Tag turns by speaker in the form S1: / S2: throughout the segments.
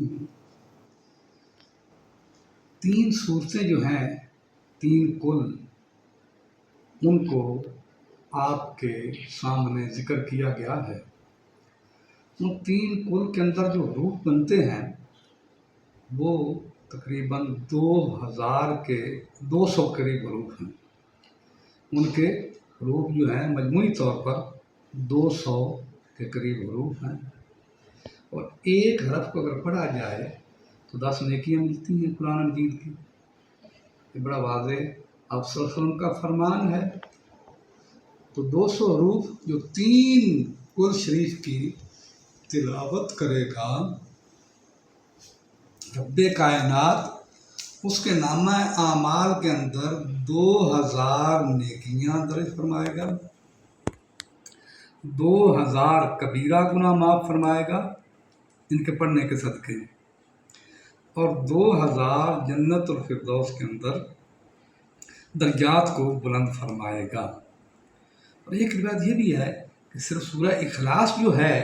S1: رہی ہیں۔ 3 صورتیں جو ہیں، 3 کل، ان کو آپ کے سامنے ذکر کیا گیا ہے۔ ان 3 کل کے اندر جو حروف بنتے ہیں وہ تقریباً 2,000 کے 200 قریب حروف ہیں۔ ان کے حروف جو ہیں مجموعی طور پر 200 کے قریب حروف ہیں، اور ایک حرف کو اگر پڑھا جائے تو 10 نیکیاں ملتی ہیں قرآن مجید کی۔ یہ بڑا واضح آپ صلی اللہ علیہ وسلم کا فرمان ہے۔ تو 200 حروف جو 3 کل شریف کی تلاوت کرے گا، رب کائنات اس کے نامہ اعمال کے اندر 2000 نیکیاں درج فرمائے گا، 2000 کبیرہ گناہ معاف فرمائے گا ان کے پڑھنے کے صدقے، اور 2000 جنت الفردوس کے اندر درجات کو بلند فرمائے گا۔ اور ایک روایت یہ بھی ہے کہ صرف سورہ اخلاص جو ہے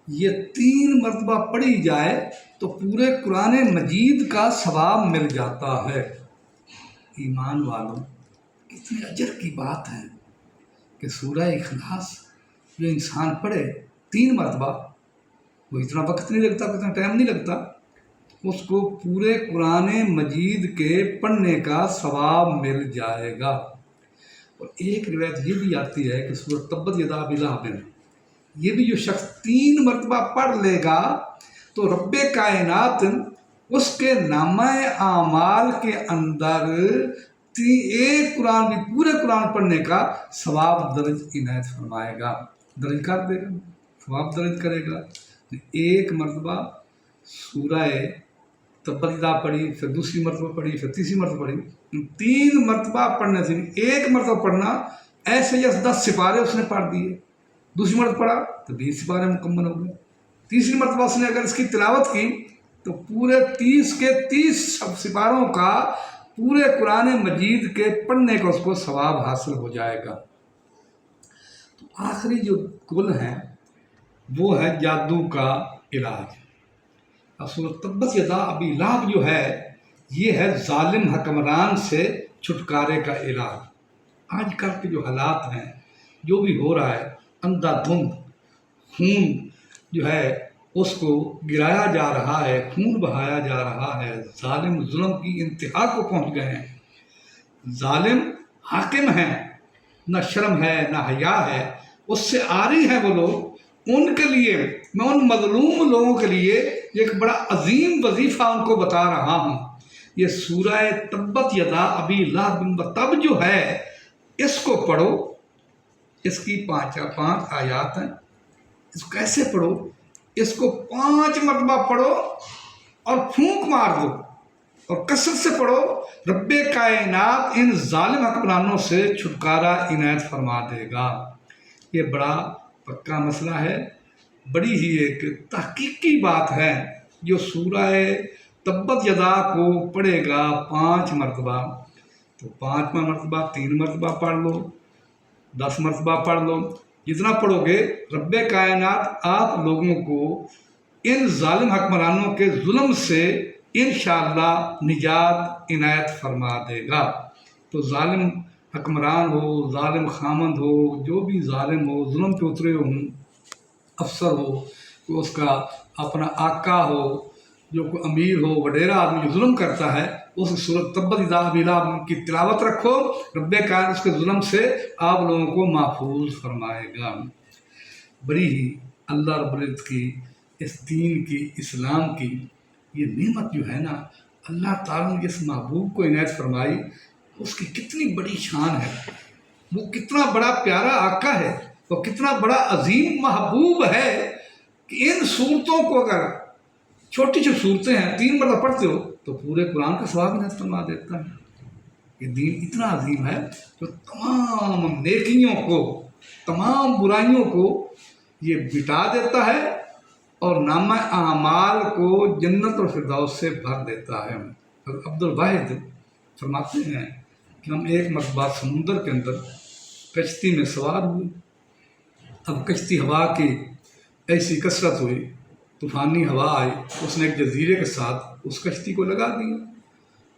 S1: یہ 3 مرتبہ پڑھی جائے تو پورے قرآن مجید کا ثواب مل جاتا ہے۔ ایمان والوں، کتنی اجر کی بات ہے کہ سورہ اخلاص جو انسان پڑھے 3 مرتبہ، وہ اتنا وقت نہیں لگتا، اتنا ٹائم نہیں لگتا، اس کو پورے قرآن مجید کے پڑھنے کا ثواب مل جائے گا۔ اور ایک روایت یہ بھی آتی ہے کہ سورۃ تبت یدا ابی لہب، یہ بھی جو شخص 3 مرتبہ پڑھ لے گا تو رب کائنات اس کے نامہ اعمال کے اندر ایک قرآن بھی پورے قرآن پڑھنے کا ثواب درج عنایت فرمائے گا، درج کر دے گا، ثواب درج کرے گا۔ ایک مرتبہ سورہ تبت یدا پڑھی، پھر دوسری مرتبہ پڑھی، پھر تیسری مرتبہ پڑھی، 3 مرتبہ پڑھنے سے ایک مرتبہ پڑھنا ایسے جیسے 10 سپارے اس نے پڑھ دیے، دوسری مرتبہ پڑھا تو 20 سپارے مکمل ہو گئے، تیسری مرتبہ اس نے اگر اس کی تلاوت کی تو پورے 30 کے 30 سپاروں کا پورے قرآن مجید کے پڑھنے کا اس کو ثواب حاصل ہو جائے گا۔ تو آخری جو کل ہیں وہ ہے جادو کا علاج۔ سورۃ تبت یدا ابی لہب جو ہے یہ ہے ظالم حکمران سے چھٹکارے کا علاج۔ آج کل کے جو حالات ہیں، جو بھی ہو رہا ہے، اندھا دھند خون جو ہے اس کو گرایا جا رہا ہے، خون بہایا جا رہا ہے، ظالم ظلم کی انتہا کو پہنچ گئے ہیں، ظالم حاکم ہیں، نہ شرم ہے نہ حیا ہے، اس سے عاری ہیں وہ لوگ۔ ان کے لیے میں ان مظلوم لوگوں کے لیے ایک بڑا عظیم وظیفہ ان کو بتا رہا ہوں۔ یہ سورہ تبت یدا ابی لہب تب جو ہے اس کو پڑھو، اس کی 5 آیات ہیں، اس کو کیسے پڑھو؟ اس کو 5 مرتبہ پڑھو اور پھونک مار دو اور کثرت سے پڑھو، رب کائنات ان ظالم حکمرانوں سے چھٹکارا عنایت فرما دے گا۔ یہ بڑا پکا مسئلہ ہے، بڑی ہی ایک تحقیقی بات ہے۔ جو سورہ تبت یدا کو پڑھے گا 5 مرتبہ تو 5واں مرتبہ 3 مرتبہ پڑھ لو، 10 مرتبہ پڑھ لو، جتنا پڑھو گے رب کائنات آپ لوگوں کو ان ظالم حکمرانوں کے ظلم سے انشاءاللہ نجات عنایت فرما دے گا۔ تو ظالم حکمران ہو، ظالم خامند ہو، جو بھی ظالم ہو، ظلم پہ اترے ہوں، افسر ہو، کوئی اس کا اپنا آقا ہو، جو کوئی امیر ہو، وڈیرا آدمی جو ظلم کرتا ہے، اس سورۃ تبت یدا ابی لہب کی تلاوت رکھو، رب کائنات اس کے ظلم سے آپ لوگوں کو محفوظ فرمائے گا۔ بڑی ہی اللہ رب العزت کی اس دین کی، اسلام کی یہ نعمت جو ہے نا، اللہ تعالیٰ نے جس محبوب کو عنایت فرمائی، اس کی کتنی بڑی شان ہے، وہ کتنا بڑا پیارا آقا ہے، وہ کتنا بڑا عظیم محبوب ہے کہ ان صورتوں کو اگر چھوٹی چھوٹی صورتیں ہیں 3 مرتبہ پڑھتے ہو تو پورے قرآن کا ثواب عنایت فرما دیتا ہے۔ یہ دین اتنا عظیم ہے جو تمام نیکیوں کو، تمام برائیوں کو یہ مٹا دیتا ہے اور نامہ اعمال کو جنت الفردوس سے بھر دیتا ہے۔ عبد الواحد فرماتے ہیں کہ ہم ایک مرتبہ سمندر کے اندر کشتی میں سوار ہوئے، اب کشتی ہوا کی ایسی کثرت ہوئی तूफ़ानी हवा आई, उसने एक जजीरे के साथ उस कश्ती को लगा दिया।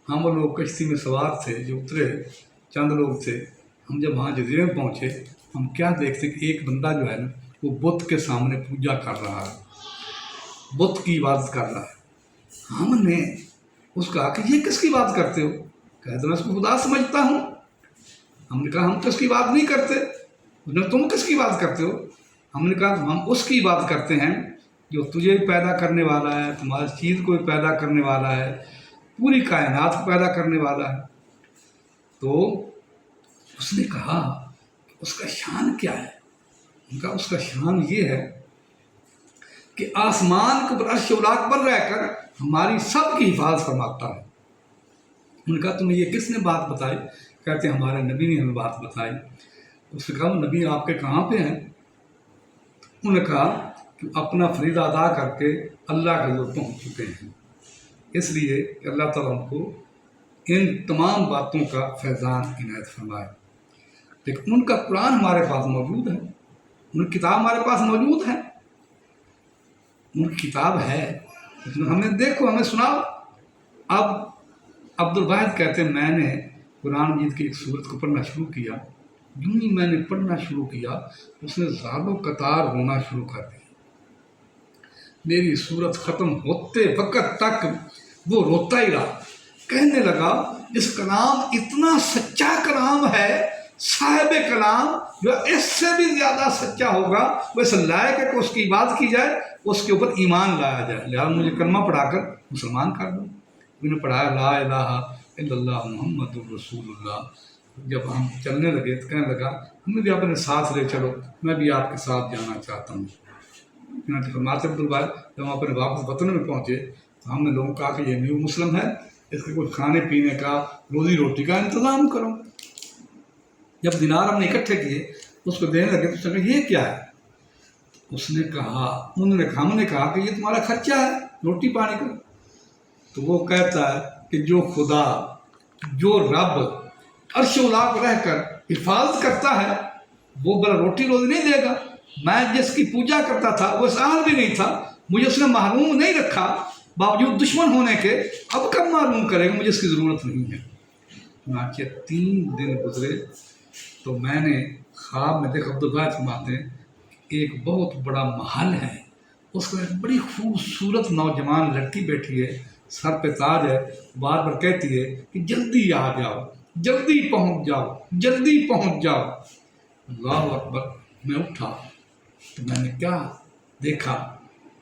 S1: हम वो लोग कश्ती में सवार थे जो उतरे, चंद लोग थे। हम जब वहाँ जजीरे में पहुँचे, हम क्या देखते कि एक बंदा जो है ना, वो बुत के सामने पूजा कर रहा है, बुत की इबादत कर रहा है। हमने उसको कहा कि ये किसकी बात करते हो? कहते मैं उसको खुदा समझता हूँ। हमने कहा हम तो इसकी बात नहीं करते। उसने तुम किसकी बात करते हो? हमने कहा हम उसकी बात करते हैं जो तुझे पैदा करने वाला है, तुम्हारी चीज़ को पैदा करने वाला है, पूरी कायनात को पैदा करने वाला है। तो उसने कहा उसका शान क्या है? उनका उसका शान ये है कि आसमान के ऊपर अर्श उलाक पर रहकर हमारी सब की हिफाजत फरमाता है। उनका तुम्हें ये किसने बात बताई? कहते हमारे नबी ने हमें बात बताई। उसने कहा नबी आपके कहाँ पे हैं? उन्होंने कहा कि अपना फरीदा अदा करके अल्लाह के हज़ूर पहुँच चुके हैं, इसलिए कि अल्लाह ताला उनको इन तमाम बातों का फैज़ान इनायत फरमाए। लेकिन उनका कुरान हमारे पास मौजूद है, उनकी किताब हमारे पास मौजूद है, उनकी किताब है, लेकिन हमें देखो, हमें सुनाओ। अब अब्दुल वाहिद कहते हैं मैंने कुरान मजीद की एक सूरत को पढ़ना शुरू किया, यूँ ही मैंने पढ़ना शुरू किया, उसने ज़ालो कतार होना शुरू कर दिया। मेरी सूरत ख़त्म होते वक़्त तक वो रोता ही रहा, कहने लगा इस कलाम इतना सच्चा कलाम है, साहिब कलाम जो इससे भी ज़्यादा सच्चा होगा वो इस लायक है कि उसकी इबादत की जाए, उसके ऊपर ईमान लाया जाए। लिहाजा मुझे कलमा पढ़ाकर मुसलमान कर दो। उन्होंने पढ़ाया ला इलाहा इल्लल्लाह मुहम्मदुर रसूलुल्लाह। जब हम चलने लगे तो कहने लगा हमें भी अपने साथ ले चलो, मैं भी आपके साथ जाना चाहता हूँ। फरमाते अब्दुल भाई जब हम अपने वापस वतन में पहुँचे तो हमने लोगों को कहा कि ये न्यू मुस्लिम है, इसके कुछ खाने पीने का, रोज़ी रोटी का इंतज़ाम करो। जब दिनार हमने इकट्ठे किए उसको देने लगे तो कहा ये क्या है? उसने कहा, हमने कहा कि ये तुम्हारा खर्चा है रोटी पानी का। तो वो कहता है कि जो खुदा, जो रब अर्श-ओ-ला पर रहकर हिफाजत करता है वो बड़ा रोटी रोज़ी नहीं देगा। मैं जिसकी पूजा करता था वो साल भी नहीं था, मुझे उसने महरूम नहीं रखा, बावजूद दुश्मन होने के, अब कब मालूम करेगा? मुझे इसकी ज़रूरत नहीं है। चुनांचे 3 दिन गुजरे तो मैंने ख्वाब में देखा, अब्दुल भाई फरमाते हैं एक बहुत बड़ा महल है, उसमें एक बड़ी खूबसूरत नौजवान लड़की बैठी है, सर पे ताज है, बार बार कहती है कि जल्दी आ जाओ, जल्दी पहुंच जाओ, जल्दी पहुंच जाओ। अल्लाह अकबर। मैं उठा तो मैंने क्या देखा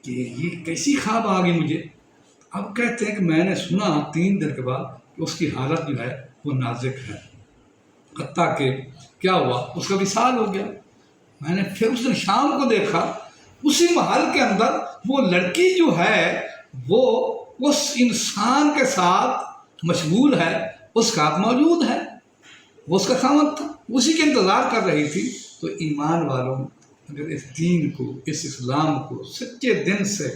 S1: कि ये कैसी ख्वाब आ गई मुझे। अब कहते हैं कि मैंने सुना 3 दिन के बाद कि उसकी हालत जो है वो नाजुक है, हत्ता कि क्या हुआ उसका विसाल हो गया। मैंने फिर उस दिन शाम को देखा, उसी महल के अंदर वो लड़की जो है वो उस इंसान के साथ मशगूल है, उसका हाथ मौजूद है, वो उसका खामद था, उसी के इंतज़ार कर रही थी। तो ईमान वालों, अगर इस दीन को, इस इस्लाम को सच्चे दिल से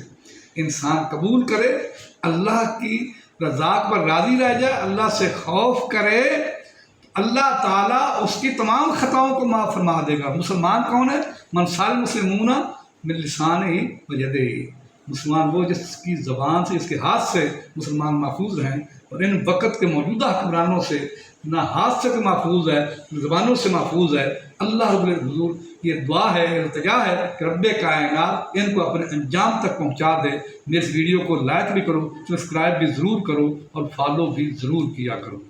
S1: इंसान कबूल करे, अल्लाह की रज़ा पर राज़ी रह जाए, अल्लाह से खौफ करे, अल्लाह ताला उसकी तमाम ख़ताओं को माफ़ फरमा देगा। मुसलमान कौन है? मन साल मुस्लिमूना मिन लिसानिही व यदिही। मुसलमान वो जिसकी ज़बान से, इसके हाथ से मुसलमान महफूज हैं, और इन वक़्त के मौजूदा हुक्मरानों से ना हाथ से तो महफूज है, ज़बानों से महफूज है। अल्लाह रब्बुल हुज़ूर ये दुआ है, इल्तिजा है कि रब्बे कायनात इनको अपने अंजाम तक पहुँचा दे। मेरे इस वीडियो को लाइक भी करो, सब्सक्राइब भी ज़रूर करो और फॉलो भी ज़रूर किया करो।